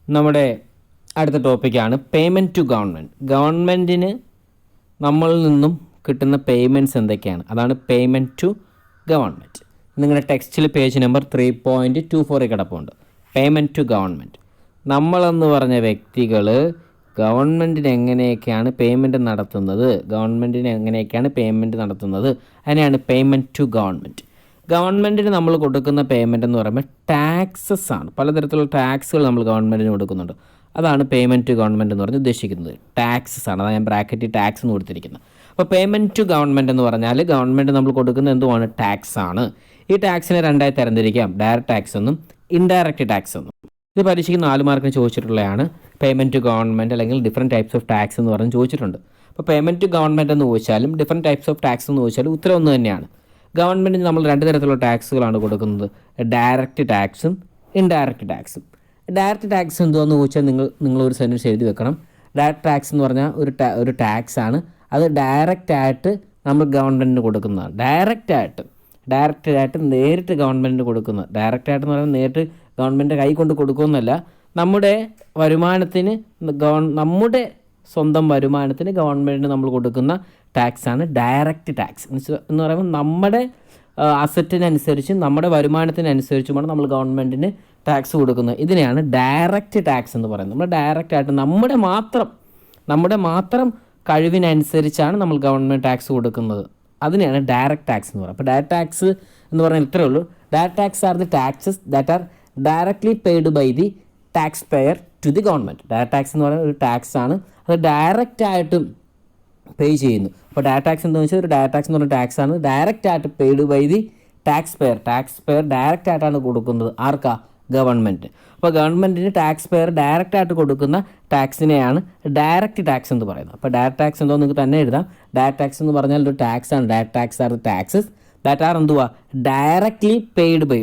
നമ്മുടെ അടുത്ത ടോപ്പിക്കാണ് പേയ്മെൻറ്റ് ടു ഗവൺമെൻറ്. ഗവൺമെൻറ്റിന് നമ്മളിൽ നിന്നും കിട്ടുന്ന പേയ്മെൻറ്റ്സ് എന്തൊക്കെയാണ്? അതാണ് പേയ്മെൻറ്റ് ടു ഗവൺമെൻറ്. നിങ്ങളുടെ ടെക്സ്റ്റിൽ പേജ് നമ്പർ 3.24 കിടപ്പുണ്ട്. Payment to government. നമ്മളെന്ന് പറഞ്ഞ വ്യക്തികൾ ഗവൺമെൻറ്റിന് എങ്ങനെയൊക്കെയാണ് പേയ്മെൻറ്റ് നടത്തുന്നത്, അതിനെയാണ് പേയ്മെൻറ്റ് ടു ഗവൺമെൻറ്. ഗവൺമെൻറ്റിന് നമ്മൾ കൊടുക്കുന്ന പേയ്മെൻറ്റ് എന്ന് പറയുമ്പോൾ ടാക്സസ് ആണ്. പലതരത്തിലുള്ള ടാക്സുകൾ നമ്മൾ ഗവൺമെൻറ്റിന് കൊടുക്കുന്നുണ്ട്. അതാണ് പേയ്മെൻറ്റ് ടു ഗവൺമെൻറ് എന്ന് പറഞ്ഞ് ഉദ്ദേശിക്കുന്നത്. ടാക്സസ് ആണ്. അതാണ് ഞാൻ ബ്രാക്കറ്റിൽ ടാക്സ് എന്ന് കൊടുത്തിരിക്കുന്നത്. അപ്പോൾ പേയ്മെൻറ്റ് ടു ഗവൺമെൻറ് എന്ന് പറഞ്ഞാൽ ഗവൺമെൻറ് നമ്മൾ കൊടുക്കുന്ന എന്തുമാണ്? ടാക്സ് ആണ്. ഈ ടാക്സിനെ രണ്ടായി തരംതിരിക്കാം, ഡയറക്റ്റ് ടാക്സ് എന്നും ഇൻഡയറക്റ്റ് ടാക്സ് എന്നും. ഇത് പരീക്ഷയ്ക്ക് 4 മാർക്കിന് ചോദിച്ചിട്ടുള്ളതാണ്. പേയ്മെൻറ്റ് ടു ഗവൺമെൻറ് അല്ലെങ്കിൽ ഡിഫറെൻറ്റ് ടൈപ്സ് ഓഫ് ടാക്സ് എന്ന് പറഞ്ഞ് ചോദിച്ചിട്ടുണ്ട്. അപ്പോൾ പേയ്മെൻറ്റ് ടു ഗവൺമെൻറ് എന്ന് ചോദിച്ചാലും ഡിഫറെൻറ്റ് ടൈപ്സ് ഓഫ് ടാക്സ് എന്ന് ചോദിച്ചാലും ഉത്തരം ഒന്ന് തന്നെയാണ്. ഗവൺമെൻറ്റിന് നമ്മൾ 2 തരത്തിലുള്ള ടാക്സുകളാണ് കൊടുക്കുന്നത്, ഡയറക്റ്റ് ടാക്സും ഇൻഡയറക്റ്റ് ടാക്സും. ഡയറക്റ്റ് ടാക്സ് എന്തുവാന്ന് ചോദിച്ചാൽ നിങ്ങളൊരു സെൻറ്റൻസ് എഴുതി വെക്കണം. ഡയറക്റ്റ് ടാക്സ് എന്ന് പറഞ്ഞാൽ ഒരു ടാക്സ് ആണ്. അത് ഡയറക്റ്റായിട്ട് നമ്മൾ ഗവൺമെൻറ്റിന് കൊടുക്കുന്നതാണ്. ഡയറക്റ്റായിട്ട് നേരിട്ട് ഗവൺമെൻറ്റിന് കൊടുക്കുന്നത്. ഡയറക്റ്റായിട്ട് എന്ന് പറയുന്നത് നേരിട്ട് ഗവൺമെൻറ് കൈ കൊണ്ട് കൊടുക്കുമെന്നല്ല, നമ്മുടെ വരുമാനത്തിന് നമ്മുടെ സ്വന്തം വരുമാനത്തിന് ഗവൺമെൻറ്റിന് നമ്മൾ കൊടുക്കുന്ന ടാക്സാണ് ഡയറക്റ്റ് ടാക്സ്. എന്ന് പറയുമ്പോൾ നമ്മുടെ അസറ്റിനനുസരിച്ചും നമ്മുടെ വരുമാനത്തിനനുസരിച്ചുമാണ് നമ്മൾ ഗവൺമെൻറ്റിന് ടാക്സ് കൊടുക്കുന്നത്. ഇതിനെയാണ് ഡയറക്റ്റ് ടാക്സ് എന്ന് പറയുന്നത്. നമ്മൾ ഡയറക്റ്റായിട്ട് നമ്മുടെ മാത്രം കഴിവിനനുസരിച്ചാണ് നമ്മൾ ഗവൺമെൻറ് ടാക്സ് കൊടുക്കുന്നത്. അതിനെയാണ് ഡയറക്റ്റ് ടാക്സ് എന്ന് പറയുന്നത്. അപ്പോൾ ഡയറക്റ്റ് ടാക്സ് എന്ന് പറഞ്ഞാൽ ഇത്രയേ ഉള്ളൂ. Direct tax are the taxes that are directly paid by the tax payer to the government. Direct tax എന്ന് പറയുന്നത് ഒരു ടാക്സ് ആണ്. അത് ഡയറക്റ്റായിട്ടും പേ ചെയ്യുന്നു. അപ്പോൾ ഡയറക്റ്റ് ടാക്സ് എന്താണെന്ന് വെച്ചാൽ ഒരു ഡയറക്റ്റ് ടാക്സ് എന്ന് പറഞ്ഞ ടാക്സ് ആണ് ഡയറക്റ്റായിട്ട് paid by the tax pair ഡയറക്റ്റായിട്ടാണ് കൊടുക്കുന്നത്. ആർക്കാ? ഗവൺമെൻറ്. അപ്പോൾ ഗവൺമെൻറ്റിന് ടാക്സ് പെയർ ഡയറക്റ്റായിട്ട് കൊടുക്കുന്ന ടാക്സിനെയാണ് ഡയറക്റ്റ് ടാക്സ് എന്ന് പറയുന്നത്. അപ്പോൾ ഡയറക്റ്റ് ടാക്സ് എന്തോ നിങ്ങൾക്ക് തന്നെ എഴുതാം. ഡയറക്റ്റ് ടാക്സ് എന്ന് പറഞ്ഞാൽ ഒരു ടാക്സ് ആണ്. Direct tax are taxes that are എന്തുവാ? ഡയറക്ട്ലി പെയ്ഡ് ബൈ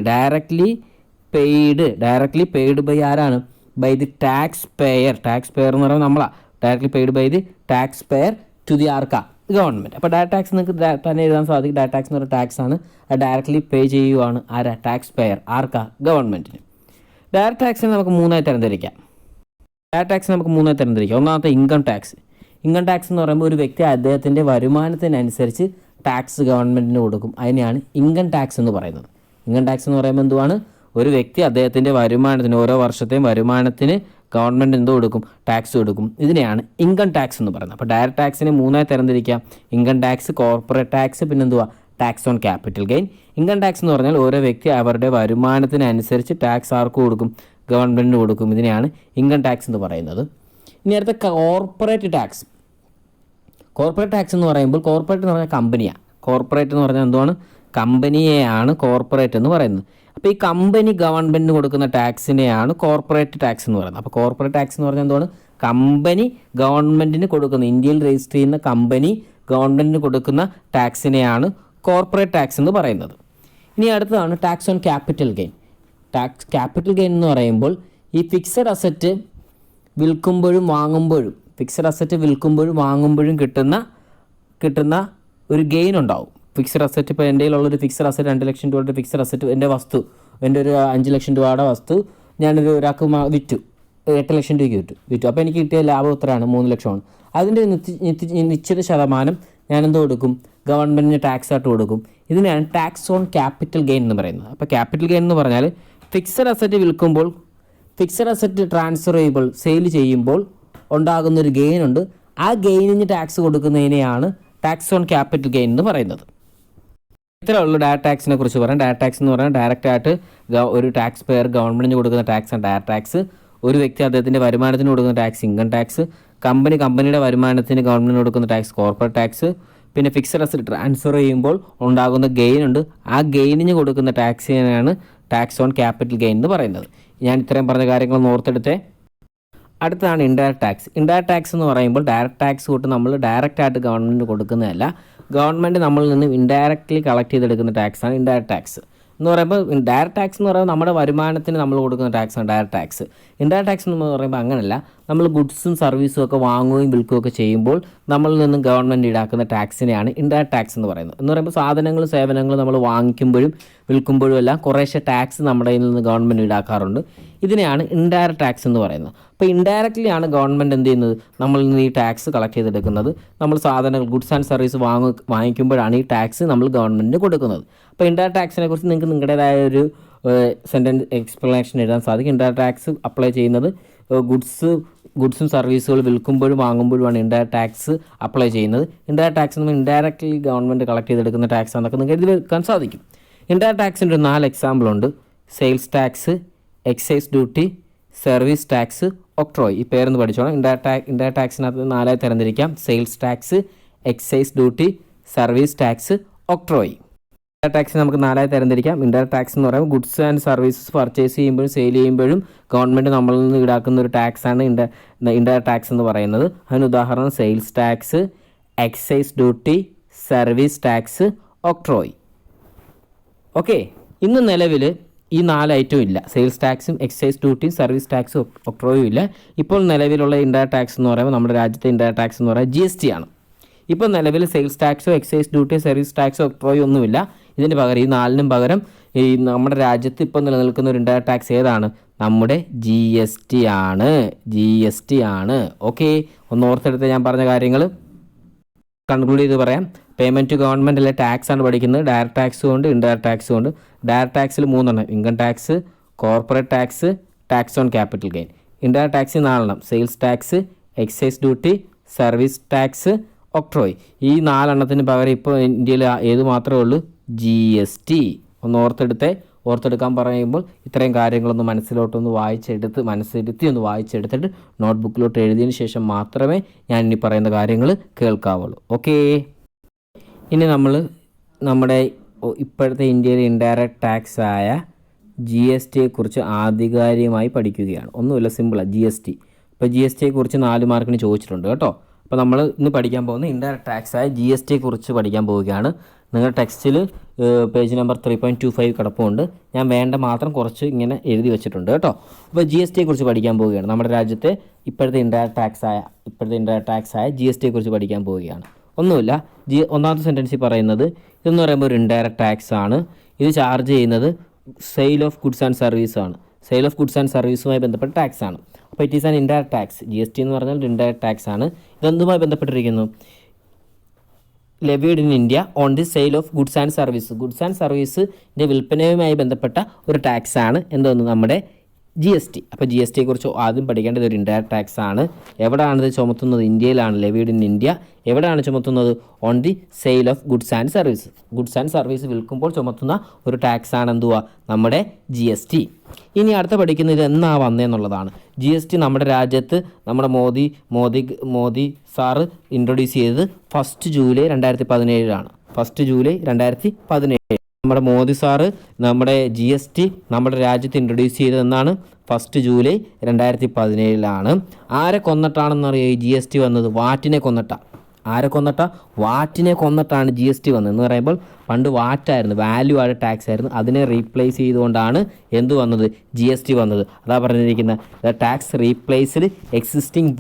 ആരാണ്? ബൈ ദി ടാക്സ് പെയർ എന്ന് പറയുന്നത് നമ്മളാ. Directly paid by the tax payer to the ആർക്കാ? ഗവൺമെൻറ്. അപ്പോൾ ഡയറക്റ്റ് ടാക്സ് നിങ്ങൾക്ക് തന്നെ എഴുതാൻ സാധിക്കും. ഡയറക്റ്റ് ടാക്സ് എന്ന് പറയുന്ന ടാക്സ് ആണ്. ഡയറക്ട്ലി പേ ചെയ്യുവാണ് ആരാ? Tax pair. ആർക്കാ? ഗവൺമെൻറ്റിന്. ഡയറക്റ്റ് ടാക്സിനെ നമുക്ക് മൂന്നായി തരംതിരിക്കാം. ഒന്നാമത്തെ ഇൻകം ടാക്സ്. ഇൻകം ടാക്സ് എന്ന് പറയുമ്പോൾ ഒരു വ്യക്തി അദ്ദേഹത്തിൻ്റെ വരുമാനത്തിനനുസരിച്ച് ടാക്സ് ഗവൺമെൻറ്റിന് കൊടുക്കും. അതിനെയാണ് ഇൻകം ടാക്സ് എന്ന് പറയുന്നത്. ഇൻകം ടാക്സ് എന്ന് പറയുമ്പോൾ എന്തുവാണ്? ഒരു വ്യക്തി അദ്ദേഹത്തിൻ്റെ വരുമാനത്തിന്, ഓരോ വർഷത്തെയും വരുമാനത്തിന് ഗവൺമെൻറ് എന്തോ കൊടുക്കും? ടാക്സ് കൊടുക്കും. ഇതിനെയാണ് ഇൻകം ടാക്സ് എന്ന് പറയുന്നത്. അപ്പോൾ ഡയറക്റ്റ് ടാക്സിനെ മൂന്നായി തരംതിരിക്കാം. ഇൻകം ടാക്സ്, കോർപ്പറേറ്റ് ടാക്സ്, പിന്നെന്തുവാ? Tax on capital gain. Income tax എന്ന് പറഞ്ഞാൽ ഓരോ വ്യക്തി അവരുടെ വരുമാനത്തിനനുസരിച്ച് ടാക്സ് ആർക്ക് കൊടുക്കും? ഗവൺമെൻറ്റിന് കൊടുക്കും. ഇതിനെയാണ് ഇൻകം ടാക്സ് എന്ന് പറയുന്നത്. ഇനി അടുത്ത കോർപ്പറേറ്റ് ടാക്സ് എന്ന് പറയുമ്പോൾ കോർപ്പറേറ്റ് എന്ന് പറഞ്ഞാൽ കമ്പനിയാണ്. കോർപ്പറേറ്റ് എന്ന് പറഞ്ഞാൽ എന്തുവാണ്? കമ്പനിയെയാണ് കോർപ്പറേറ്റ് എന്ന് പറയുന്നത്. അപ്പോൾ ഈ കമ്പനി ഗവൺമെൻറ്റിന് കൊടുക്കുന്ന ടാക്സിനെയാണ് കോർപ്പറേറ്റ് ടാക്സ് എന്ന് പറയുന്നത്. അപ്പോൾ കോർപ്പറേറ്റ് ടാക്സ് എന്ന് പറഞ്ഞാൽ എന്തുവാണ്? കമ്പനി ഗവൺമെൻറ്റിന് കൊടുക്കുന്ന, ഇന്ത്യയിൽ രജിസ്റ്റർ ചെയ്യുന്ന കമ്പനി ഗവൺമെൻറ്റിന് കൊടുക്കുന്ന ടാക്സിനെയാണ് കോർപ്പറേറ്റ് ടാക്സ് എന്ന് പറയുന്നത്. ഇനി അടുത്തതാണ് tax on capital gain. Capital gain എന്ന് പറയുമ്പോൾ ഈ ഫിക്സഡ് അസറ്റ് വിൽക്കുമ്പോഴും വാങ്ങുമ്പോഴും കിട്ടുന്ന ഒരു ഗെയിൻ ഉണ്ടാവും. ഫിക്സഡ് അസറ്റ്, ഇപ്പോൾ എൻ്റെ കയ്യിലുള്ളൊരു ഫിക്സഡ് അസറ്റ് 2 ലക്ഷം രൂപയുടെ ഫിക്സഡ് അസറ്റ്, എൻ്റെ ഒരു 5 ലക്ഷം രൂപയുടെ വസ്തു ഒരാൾക്ക് വിറ്റു, 8 ലക്ഷം രൂപയ്ക്ക് വിറ്റു. അപ്പോൾ എനിക്ക് കിട്ടിയ ലാഭം എത്രയാണ്? 3 ലക്ഷമാണ്. അതിൻ്റെ നിശ്ചിത ശതമാനം ഞാനെന്തോ കൊടുക്കും? ഗവൺമെൻറ്റിന് ടാക്സ് ആയിട്ട് കൊടുക്കും. ഇതിനെയാണ് ടാക്സ് ഓൺ ക്യാപിറ്റൽ ഗെയിൻ എന്ന് പറയുന്നത്. അപ്പോൾ ക്യാപിറ്റൽ ഗെയിൻ എന്ന് പറഞ്ഞാൽ ഫിക്സഡ് അസറ്റ് വിൽക്കുമ്പോൾ, ഫിക്സഡ് അസറ്റ് ട്രാൻസ്ഫർ ചെയ്യുമ്പോൾ, സെയിൽ ചെയ്യുമ്പോൾ ഉണ്ടാകുന്നൊരു ഗെയിൻ ഉണ്ട്. ആ ഗെയിനിന് ടാക്സ് കൊടുക്കുന്നതിനെയാണ് ടാക്സ് ഓൺ ക്യാപിറ്റൽ ഗെയിൻ എന്ന് പറയുന്നത്. ഇത്രയുള്ള ഡയറക്റ്റ് ടാക്സിനെ കുറിച്ച് പറയാം. ഡയറക്റ്റ് ടാക്സ് എന്ന് പറഞ്ഞാൽ ഡയറക്റ്റായിട്ട് ഒരു ടാക്സ് പെയർ ഗവൺമെൻറ്റിന് കൊടുക്കുന്ന ടാക്സാണ് ഡയറക്റ്റ് ടാക്സ്. ഒരു വ്യക്തി അദ്ദേഹത്തിൻ്റെ വരുമാനത്തിന് കൊടുക്കുന്ന ടാക്സ് ഇൻകം ടാക്സ്. കമ്പനിയുടെ വരുമാനത്തിന് ഗവൺമെൻറ്റിന് കൊടുക്കുന്ന ടാക്സ് കോർപ്പറേറ്റ് ടാക്സ്. പിന്നെ ഫിക്സഡ് അസറ്റ് ട്രാൻസ്ഫർ ചെയ്യുമ്പോൾ ഉണ്ടാകുന്ന ഗെയിൻ ഉണ്ട്. ആ ഗെയിനിന് കൊടുക്കുന്ന ടാക്സിനെയാണ് ടാക്സ് ഓൺ ക്യാപിറ്റൽ ഗെയിൻ എന്ന് പറയുന്നത്. ഞാൻ ഇത്രയും പറഞ്ഞ കാര്യങ്ങളൊന്ന് ഓർത്തെടുത്തേ. അടുത്തതാണ് ഇൻഡയറക്റ്റ് ടാക്സ്. ഇൻഡയറക്റ്റ് ടാക്സ് എന്ന് പറയുമ്പോൾ ഡയറക്റ്റ് ടാക്സ് തൊട്ട് നമ്മൾ ഡയറക്റ്റായിട്ട് ഗവൺമെൻറ് കൊടുക്കുന്നതല്ല, ഗവൺമെൻറ് നമ്മളിൽ നിന്നും ഇൻഡയറക്റ്റ്ലി കളക്ട് ചെയ്തെടുക്കുന്ന ടാക്സാണ് ഇൻഡയറക്റ്റ് ടാക്സ് എന്ന് പറയുമ്പോൾ. ഡയറക്റ്റ് ടാക്സ് എന്ന് പറയുമ്പോൾ നമ്മുടെ വരുമാനത്തിന് നമ്മൾ കൊടുക്കുന്ന ടാക്സാണ് ഡയറക്റ്റ് ടാക്സ്. ഇൻഡയറക്റ്റ് ടാക്സ് എന്ന് പറയുമ്പോൾ അങ്ങനെയല്ല, നമ്മൾ ഗുഡ്സും സർവീസും ഒക്കെ വാങ്ങുകയും വിൽക്കുകയൊക്കെ ചെയ്യുമ്പോൾ നമ്മളിൽ നിന്നും ഗവൺമെൻറ് ഈടാക്കുന്ന ടാക്സിനെയാണ് ഇൻഡയറക്റ്റ് ടാക്സ് എന്ന് പറയുന്നത്. എന്ന് പറയുമ്പോൾ സാധനങ്ങളും സേവനങ്ങളും നമ്മൾ വാങ്ങിക്കുമ്പോഴും വിൽക്കുമ്പോഴും എല്ലാം കുറേശ്ശെ ടാക്സ് നമ്മുടെ കയ്യിൽ നിന്ന് ഗവൺമെൻറ് ഈടാക്കാറുണ്ട്. ഇതിനെയാണ് ഇൻഡയറക്റ്റ് ടാക്സ് എന്ന് പറയുന്നത്. അപ്പോൾ ഇൻഡയറക്റ്റ്ലി ആണ് ഗവൺമെൻറ് എന്ത് ചെയ്യുന്നത്, നമ്മളിൽ നിന്ന് ഈ ടാക്സ് കളക്ട് ചെയ്തെടുക്കുന്നത്. നമ്മൾ സാധനങ്ങൾ ഗുഡ്സ് ആൻഡ് സർവീസ് വാങ്ങിക്കുമ്പോഴാണ് ഈ ടാക്സ് നമ്മൾ ഗവൺമെൻറ്റിന് കൊടുക്കുന്നത്. അപ്പോൾ ഇൻഡയറക്റ്റ് ടാക്സിനെ കുറിച്ച് നിങ്ങൾക്ക് നിങ്ങളുടേതായ ഒരു സെൻറ്റൻസ് എക്സ്പ്ലനേഷൻ എഴുതാൻ സാധിക്കും. ഇൻഡയറക്റ്റ് ടാക്സ് അപ്ലൈ ചെയ്യുന്നത് ഗുഡ്സും സർവീസുകൾ വിൽക്കുമ്പോഴും വാങ്ങുമ്പോഴുമാണ് ഇൻഡയറക്റ്റ് ടാക്സ് അപ്ലൈ ചെയ്യുന്നത്. ഇൻഡയറക്റ്റ് ടാക്സ് നമ്മൾ ഇൻഡയറക്റ്റ്ലി ഗവൺമെൻറ് കളക്ട് ചെയ്തെടുക്കുന്ന ടാക്സ് ആണെന്നൊക്കെ നിങ്ങൾക്ക് എഴുതി വെക്കാൻ സാധിക്കും. ഇൻഡയറക്റ്റ് ടാക്സിൻ്റെ ഒരു 4 എക്സാമ്പിളുണ്ട്. Sales tax, excise duty, service tax, octroi. ഈ പേരൊന്ന് പഠിച്ചോളാം. ഇൻഡയറക്റ്റ് ടാക്സിനകത്ത് 4 തരംതിരിക്കാം: sales tax, excise duty, service tax, octroi. Indirect tax നമുക്ക് 4 തരംതിരിക്കാം. ഇൻഡയറക്റ്റ് ടാക്സ് എന്ന് പറയുമ്പോൾ ഗുഡ്സ് ആൻഡ് സർവീസസ് പർച്ചേസ് ചെയ്യുമ്പോഴും സെയിൽ ചെയ്യുമ്പോഴും ഗവൺമെൻറ് നമ്മളിൽ നിന്ന് ഈടാക്കുന്ന ഒരു ടാക്സാണ് ഇൻഡയറക്റ്റ് ടാക്സ് എന്ന് പറയുന്നത്. അതിന് ഉദാഹരണം sales tax, excise duty, service tax, octroi. Okay, ഇന്ന് നിലവിൽ ഈ 4 ഐറ്റവും ഇല്ല. സെയിൽസ് ടാക്സും എക്സൈസ് ഡ്യൂട്ടിയും സർവീസ് ടാക്സും ഒക്ട്രോയും ഇല്ല. ഇപ്പോൾ നിലവിലുള്ള ഇൻഡയറക്റ്റ് ടാക്സ് എന്ന് പറയുമ്പോൾ നമ്മുടെ രാജ്യത്തെ ഇൻഡയറക്റ്റ് ടാക്സ് എന്ന് പറയുന്നത് GST ആണ്. ഇപ്പോൾ നിലവിൽ സെയിൽസ് ടാക്സോ എക്സൈസ് ഡ്യൂട്ടിയോ സർവീസ് ടാക്സോ ഒക്ട്രോയോ ഒന്നുമില്ല. ഇതിന് പകരം ഈ 4നും പകരം ഈ നമ്മുടെ രാജ്യത്ത് ഇപ്പോൾ നിലനിൽക്കുന്ന ഒരു ഇൻഡയറക്റ്റ് ടാക്സ് ഏതാണ്? നമ്മുടെ GST ആണ്. ഓക്കെ, ഒന്ന് ഓർത്തെടുത്ത് ഞാൻ പറഞ്ഞ കാര്യങ്ങൾ കൺക്ലൂഡ് ചെയ്ത് പറയാം. പേയ്മെൻറ്റ് ടു ഗവൺമെൻറ് അല്ലെ ടാക്സ് ആണ് പഠിക്കുന്നത്. ഡയറക്റ്റ് ടാക്സും ഉണ്ട്, ഇൻഡയറക്റ്റ് ടാക്സും ഉണ്ട്. ഡയറക്റ്റ് ടാക്സിൽ 3 income tax, corporate tax, tax on capital gain. Indirect ടാക്സിൽ 4 sales tax, excise duty, service tax, octroi. ഈ 4 പകരം ഇപ്പോൾ ഇന്ത്യയിൽ ഏത് മാത്രമേ ഉള്ളൂ? GST. ഒന്ന് ഓർത്തെടുക്കാൻ പറയുമ്പോൾ ഇത്രയും കാര്യങ്ങളൊന്ന് മനസ്സിലോട്ടൊന്ന് വായിച്ചെടുത്തിട്ട് നോട്ട്ബുക്കിലോട്ട് എഴുതിയതിന് ശേഷം മാത്രമേ ഞാൻ ഇനി പറയുന്ന കാര്യങ്ങൾ കേൾക്കാവുള്ളൂ. ഓക്കേ, ഇനി നമ്മൾ നമ്മുടെ ഇപ്പോഴത്തെ ഇന്ത്യയിലെ ഇൻഡയറക്റ്റ് ടാക്സ് ആയ GSTയെക്കുറിച്ച് ആധികാരികമായി പഠിക്കുകയാണ്. ഒന്നുമില്ല, സിമ്പിളാണ് GST. ഇപ്പോൾ GSTയെക്കുറിച്ച് 4 മാർക്കിന് ചോദിച്ചിട്ടുണ്ട് കേട്ടോ. അപ്പോൾ നമ്മൾ ഇന്ന് പഠിക്കാൻ പോകുന്ന ഇൻഡയറക്റ്റ് ടാക്സ് ആയ GSTയെക്കുറിച്ച് പഠിക്കാൻ പോവുകയാണ്. നിങ്ങളുടെ ടെക്സ്റ്റിൽ പേജ് നമ്പർ 3.25 കിടപ്പുണ്ട്. ഞാൻ വേണ്ട മാത്രം കുറച്ച് ഇങ്ങനെ എഴുതി വെച്ചിട്ടുണ്ട് കേട്ടോ. അപ്പോൾ GSTയെക്കുറിച്ച് പഠിക്കാൻ പോവുകയാണ്. നമ്മുടെ രാജ്യത്തെ ഇപ്പോഴത്തെ ഇൻഡയറക്റ്റ് ടാക്സ് ആയ GSTയെക്കുറിച്ച് പഠിക്കാൻ പോവുകയാണ്. ഒന്നുമില്ല, ഒന്നാമത്തെ സെൻറ്റൻസിൽ പറയുന്നത് ഇതെന്ന് പറയുമ്പോൾ ഒരു ഇൻഡയറക്റ്റ് ടാക്സ് ആണ്. ഇത് ചാർജ് ചെയ്യുന്നത് sale of goods and service ആണ്. സെയിൽ ഓഫ് ഗുഡ്സ് ആൻഡ് സർവീസുമായി ബന്ധപ്പെട്ട ടാക്സ് ആണ്. അപ്പോൾ it is an indirect tax. GST എന്ന് പറഞ്ഞാൽ ഒരു ഇൻഡയറക്റ്റ് ടാക്സ് ആണ്. ഇതെന്തുമായി ബന്ധപ്പെട്ടിരിക്കുന്നു? Levied in India on the sale of goods and service. Goods and സർവീസിൻ്റെ വിൽപ്പനയുമായി ബന്ധപ്പെട്ട ഒരു ടാക്സ് ആണ് എന്തോന്ന്? നമ്മുടെ GST. അപ്പോൾ GSTയെക്കുറിച്ച് ആദ്യം പഠിക്കേണ്ടത് ഒരു ഇൻഡയറക്റ്റ് ടാക്സ് ആണ്. എവിടെയാണിത് ചുമത്തുന്നത്? ഇന്ത്യയിലാണ്. Levied in India. എവിടെയാണ് ചുമത്തുന്നത്? On the sale of goods and service. Goods and service വിൽക്കുമ്പോൾ ചുമത്തുന്ന ഒരു ടാക്സ് ആണ് എന്തുവാ? നമ്മുടെ GST. ഇനി അടുത്ത പഠിക്കുന്നത് എന്നാ വന്നതെന്നുള്ളതാണ്. GST നമ്മുടെ രാജ്യത്ത് നമ്മുടെ മോദി സാറ് ഇൻട്രൊഡ്യൂസ് ചെയ്തത് 1 ജൂലൈ 2017 1 ജൂലൈ 2017 നമ്മുടെ മോദി സാറ് നമ്മുടെ GST നമ്മുടെ രാജ്യത്ത് ഇൻട്രൊഡ്യൂസ് ചെയ്തതെന്നാണ് 1 ജൂലൈ 2017 ആരെ കൊന്നിട്ടാണെന്നറിയോ ഈ GST വന്നത്? വാറ്റിനെ കൊന്നിട്ടാണ്. വാറ്റിനെ കൊന്നിട്ടാണ് GST വന്നത്. എന്ന് പറയുമ്പോൾ പണ്ട് വാറ്റായിരുന്നു, വാല്യൂ ആഡ് ടാക്സ് ആയിരുന്നു. അതിനെ റീപ്ലേസ് ചെയ്തുകൊണ്ടാണ് എന്ത് വന്നത്? GST വന്നത്. അതാ പറഞ്ഞിരിക്കുന്നത്, ദ ടാക്സ് റീപ്ലേസ്ഡ് എക്സിസ്റ്റിംഗ്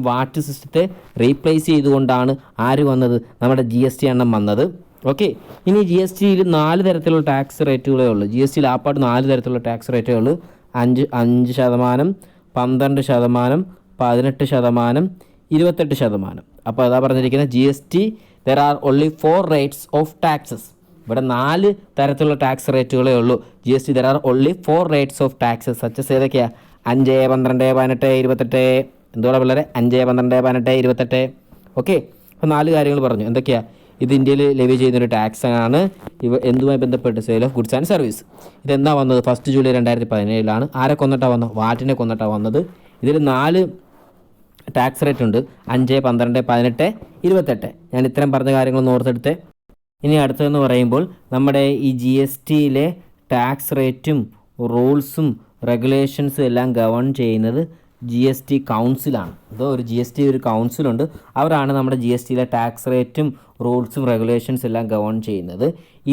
വാറ്റ് സിസ്റ്റത്തെ റീപ്ലേസ് ചെയ്തുകൊണ്ടാണ് ആര് വന്നത്? നമ്മുടെ GST എണ്ണം വന്നത്. ഓക്കെ, ഇനി GSTയിൽ 4 തരത്തിലുള്ള ടാക്സ് റേറ്റുകളേ ഉള്ളൂ. GSTയിൽ ആപ്പാട് 4 തരത്തിലുള്ള ടാക്സ് റേറ്റേ ഉള്ളൂ. 5%, 12%, 18%, 28%. അപ്പോൾ അതാ പറഞ്ഞിരിക്കുന്നത് GST there are only 4 rates of taxes. ഇവിടെ 4 തരത്തിലുള്ള ടാക്സ് റേറ്റുകളേ ഉള്ളൂ. GST there are only 4 rates of taxes. Such as ഏതൊക്കെയാണ്? 5, 12, 18, 28. എന്തോടെ പിള്ളേരെ? 5, 12, 18, 28. ഓക്കെ, അപ്പോൾ 4 കാര്യങ്ങൾ പറഞ്ഞു. എന്തൊക്കെയാണ്? ഇത് ഇന്ത്യയിൽ ലെവി ചെയ്യുന്നൊരു ടാക്സ് ആണ്. എന്തുമായി ബന്ധപ്പെട്ട്? Sale of goods and service. ഇതെന്നാ വന്നത്? 1 ജൂലൈ 2017 ആരെ കൊന്നിട്ടാണ് വന്നത്? വാറ്റിനെ കൊന്നിട്ടാണ് വന്നത്. ഇതിൽ 4 ടാക്സ് റേറ്റ് ഉണ്ട്: 5, 12, 18, 28. ഞാൻ ഇത്രയും പറഞ്ഞ കാര്യങ്ങളൊന്ന് ഓർത്തെടുത്തേ. ഇനി അടുത്തതെന്ന് പറയുമ്പോൾ നമ്മുടെ ഈ GSTയിലെ ടാക്സ് റേറ്റും റൂൾസും റെഗുലേഷൻസും എല്ലാം ഗവൺ ചെയ്യുന്നത് GST കൗൺസിലാണ്. ഇതോ ഒരു GST ഒരു കൗൺസിലുണ്ട്. അവരാണ് നമ്മുടെ GSTയിലെ ടാക്സ് റേറ്റും റൂൾസും റെഗുലേഷൻസ് എല്ലാം ഗവൺ ചെയ്യുന്നത്.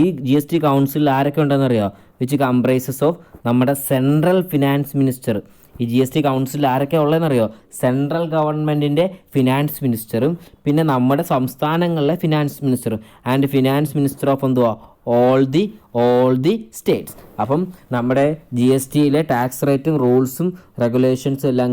ഈ GST കൗൺസിലിൽ ആരൊക്കെ ഉണ്ടെന്നറിയോ? വിച്ച് കംപ്രൈസസ് ഓഫ് നമ്മുടെ സെൻട്രൽ ഫിനാൻസ് മിനിസ്റ്റർ. ഈ GST കൗൺസിലിൽ ആരൊക്കെ ഉള്ളതെന്നറിയോ? സെൻട്രൽ ഗവൺമെൻറ്റിൻ്റെ ഫിനാൻസ് മിനിസ്റ്ററും പിന്നെ നമ്മുടെ സംസ്ഥാനങ്ങളിലെ ഫിനാൻസ് മിനിസ്റ്ററും ആൻഡ് ഫിനാൻസ് മിനിസ്റ്റർ ഓഫ് എന്തുവാ ഓൾ ദി സ്റ്റേറ്റ്സ്. അപ്പം നമ്മുടെ GSTയിലെ ടാക്സ് റേറ്റും റൂൾസും റെഗുലേഷൻസും എല്ലാം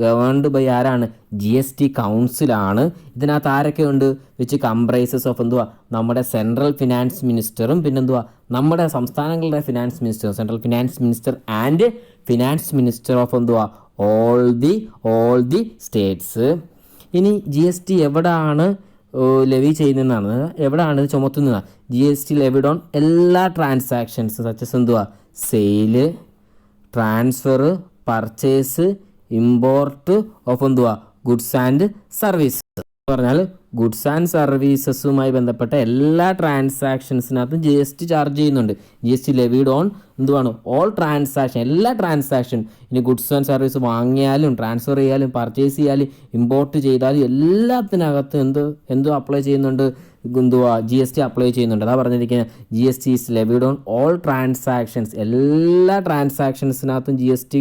ഗവേൺഡ് ബൈ ആരാണ്? GST കൗൺസിലാണ്. ഇതിനകത്ത് ആരൊക്കെയുണ്ട്? വിച്ച് കംപ്രൈസസ് ഓഫ് എന്തുവാ? നമ്മുടെ സെൻട്രൽ ഫിനാൻസ് മിനിസ്റ്ററും പിന്നെന്തുവാ നമ്മുടെ സംസ്ഥാനങ്ങളുടെ ഫിനാൻസ് മിനിസ്റ്ററും. Central finance minister and finance minister of എന്തുവാ ഓൾ ദി സ്റ്റേറ്റ്സ്. ഇനി GST എവിടാണ് ലെവി ചെയ്യുന്നതെന്നാണ്, എവിടെയാണ് ഇത് ചുമത്തുന്നതാണ്? GST ലെവിഡ് ഓൺ എല്ലാ ട്രാൻസാക്ഷൻസ് സച്ചസ് എന്തുവാ sale, transfer, purchase, import of എന്തുവാ ഗുഡ്സ് ആൻഡ് സർവീസസ്. പറഞ്ഞാൽ ഗുഡ്സ് ആൻഡ് സർവീസസുമായി ബന്ധപ്പെട്ട എല്ലാ ട്രാൻസാക്ഷൻസിനകത്തും GST ചാർജ് ചെയ്യുന്നുണ്ട്. GST ലെവിഡ് ഓൺ എന്തുവാണ് ഓൾ ട്രാൻസാക്ഷൻ, എല്ലാ ട്രാൻസാക്ഷൻ. ഇനി ഗുഡ്സ് ആൻഡ് സർവീസ് വാങ്ങിയാലും ട്രാൻസ്ഫർ ചെയ്യാലും പർച്ചേസ് ചെയ്യാലും ഇമ്പോർട്ട് ചെയ്താലും എല്ലാത്തിനകത്തും എന്തോ അപ്ലൈ ചെയ്യുന്നുണ്ട്, എന്തുവാ GST അപ്ലൈ ചെയ്യുന്നുണ്ട്. അതാ പറഞ്ഞിരിക്കുന്നത് GST is levied on all transactions. എല്ലാ ട്രാൻസാക്ഷൻസിനകത്തും GST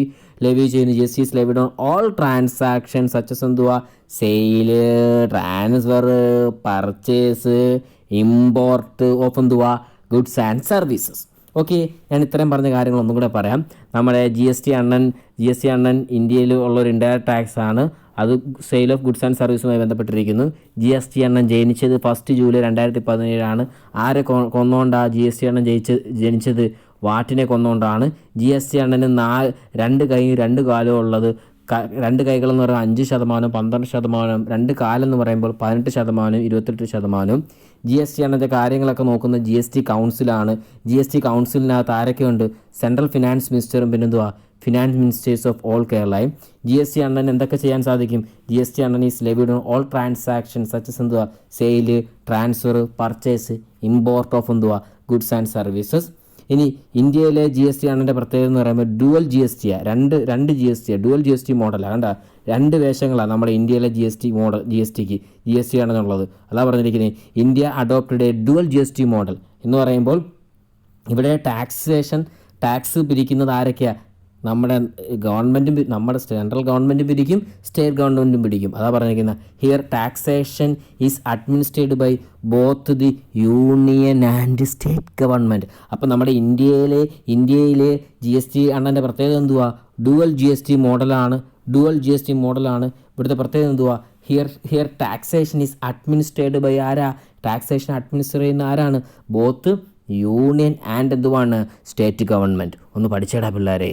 ലെവി ചെയ്യുന്നു. GST is levied on all transactions such as എന്തുവാ sale, transfer, purchase, import of എന്തുവാ ഗുഡ്സ് ആൻഡ് സർവീസസ്. ഓക്കെ, ഞാൻ ഇത്രയും പറഞ്ഞ കാര്യങ്ങൾ ഒന്നും കൂടെ പറയാം. നമ്മുടെ GST അണ്ണൻ ഇന്ത്യയിൽ ഉള്ളൊരു ഇൻഡയറക്റ്റ് ടാക്സ് ആണ്. അത് സെയിൽ ഓഫ് ഗുഡ്സ് ആൻഡ് സർവീസുമായി ബന്ധപ്പെട്ടിരിക്കുന്നു. GST അണ്ണൻ ജനിച്ചത് 1 ജൂലൈ 2017 ആരെ കൊന്നുകൊണ്ടാണ് GST അണ്ണൻ ജനിച്ചത്? വാറ്റിനെ കൊന്നുകൊണ്ടാണ്. GST അണ്ണന് 2 കൈയും 2 കാലും ഉള്ളത്. 2 കൈകളെന്ന് പറയുമ്പോൾ 5%, 12%, 2 കാലെന്ന് പറയുമ്പോൾ 18%, 28%. GST അണ്ണൻ്റെ കാര്യങ്ങളൊക്കെ നോക്കുന്ന GST കൗൺസിലാണ്. GST കൗൺസിലിനകത്ത് ആരൊക്കെയുണ്ട്? സെൻട്രൽ ഫിനാൻസ് മിനിസ്റ്ററും പിന്നെന്തുവാ ഫിനാൻസ് മിനിസ്റ്റേഴ്സ് ഓഫ് ഓൾ കേരളയും. GST അണ്ണൻ എന്തൊക്കെ ചെയ്യാൻ സാധിക്കും? GST അണ്ണൻ is levied on all transactions such as എന്തുവാ sale, transfer, purchase, import of എന്തുവാ ഗുഡ്സ് ആൻഡ് സർവീസസ്. ഇനി ഇന്ത്യയിലെ GST അണ്ണൻ്റെ പ്രത്യേകത എന്ന് പറയുമ്പോൾ ഡുവൽ GSTയാണ്. രണ്ട് ഡുവൽ GST മോഡലാണ്. കണ്ട 2 വേഷങ്ങളാണ് നമ്മുടെ ഇന്ത്യയിലെ GSTക്ക് ആണെന്നുള്ളത്. അതാ പറഞ്ഞിരിക്കുന്നത് India adopted A dual GST model എന്ന് പറയുമ്പോൾ ഇവിടെ ടാക്സ് പിരിക്കുന്നത് ആരൊക്കെയാണ്? നമ്മുടെ സെൻട്രൽ ഗവൺമെൻറ്റും പിരിക്കും, സ്റ്റേറ്റ് ഗവൺമെൻറ്റും പിടിക്കും. അതാ പറഞ്ഞിരിക്കുന്നത് here taxation is administered by both the union and state government. അപ്പം നമ്മുടെ ഇന്ത്യയിലെ GST അണ്ണൻ്റെ പ്രത്യേകത എന്തുവാ? ഡുവൽ GST മോഡലാണ്. ഇവിടുത്തെ പ്രത്യേകത എന്തുവാ? Here taxation is administered by ആരാ? ടാക്സേഷൻ അഡ്മിനിസ്റ്റർ ചെയ്യുന്ന ആരാണ്? ബോത്ത് യൂണിയൻ ആൻഡ് എന്തുവാണ് സ്റ്റേറ്റ് ഗവൺമെൻറ്. ഒന്ന് പഠിച്ചേടാ പിള്ളേരെ.